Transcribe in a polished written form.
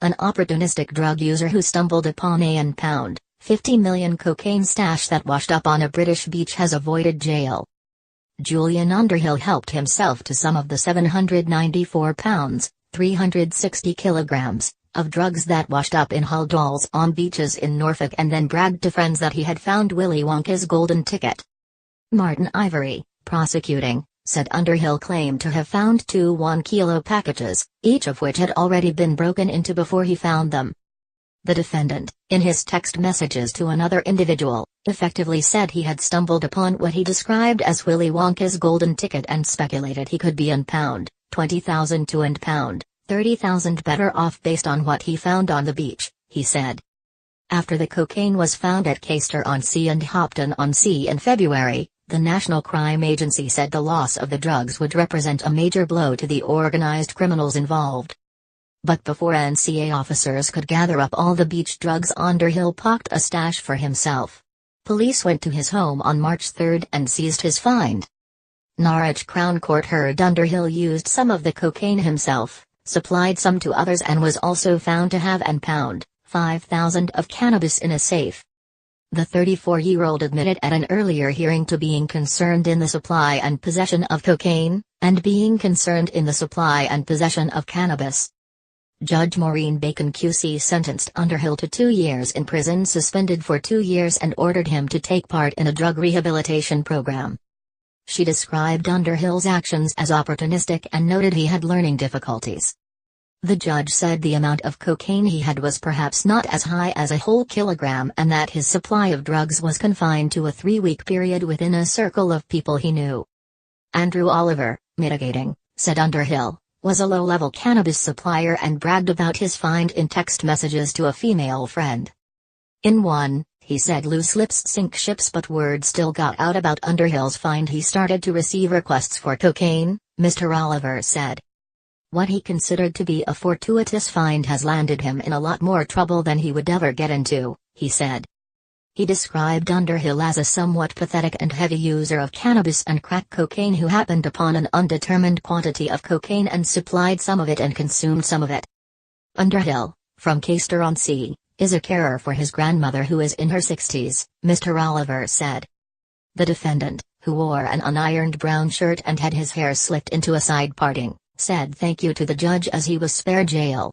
an opportunistic drug user who stumbled upon a £1, 50 million cocaine stash that washed up on a British beach has avoided jail. Julian Underhill helped himself to some of the 794 pounds, 360 kilograms, of drugs that washed up in holdalls on beaches in Norfolk and then bragged to friends that he had found Willy Wonka's golden ticket. Martin Ivory, prosecuting, said Underhill claimed to have found two 1-kilo packages, each of which had already been broken into before he found them. The defendant, in his text messages to another individual, effectively said he had stumbled upon what he described as Willy Wonka's golden ticket and speculated he could be £20,000 to £30,000 better off based on what he found on the beach, he said. After the cocaine was found at Caister-on-Sea and Hopton-on-Sea in February, the National Crime Agency said the loss of the drugs would represent a major blow to the organized criminals involved. But before NCA officers could gather up all the beach drugs, Underhill pocketed a stash for himself. Police went to his home on March 3 and seized his find. Norwich Crown Court heard Underhill used some of the cocaine himself, supplied some to others and was also found to have £1, 5,000 of cannabis in a safe. The 34-year-old admitted at an earlier hearing to being concerned in the supply and possession of cocaine, and being concerned in the supply and possession of cannabis. Judge Maureen Bacon QC sentenced Underhill to 2 years in prison, suspended for 2 years, and ordered him to take part in a drug rehabilitation program. She described Underhill's actions as opportunistic and noted he had learning difficulties. The judge said the amount of cocaine he had was perhaps not as high as a whole kilogram and that his supply of drugs was confined to a 3-week period within a circle of people he knew. Andrew Oliver, mitigating, said Underhill, was a low-level cannabis supplier and bragged about his find in text messages to a female friend. In one, he said loose lips sink ships, but word still got out about Underhill's find. He started to receive requests for cocaine, Mr. Oliver said. What he considered to be a fortuitous find has landed him in a lot more trouble than he would ever get into, he said. He described Underhill as a somewhat pathetic and heavy user of cannabis and crack cocaine who happened upon an undetermined quantity of cocaine and supplied some of it and consumed some of it. Underhill, from Caister-on-Sea, is a carer for his grandmother who is in her 60s, Mr. Oliver said. The defendant, who wore an unironed brown shirt and had his hair slicked into a side parting, said thank you to the judge as he was spared jail.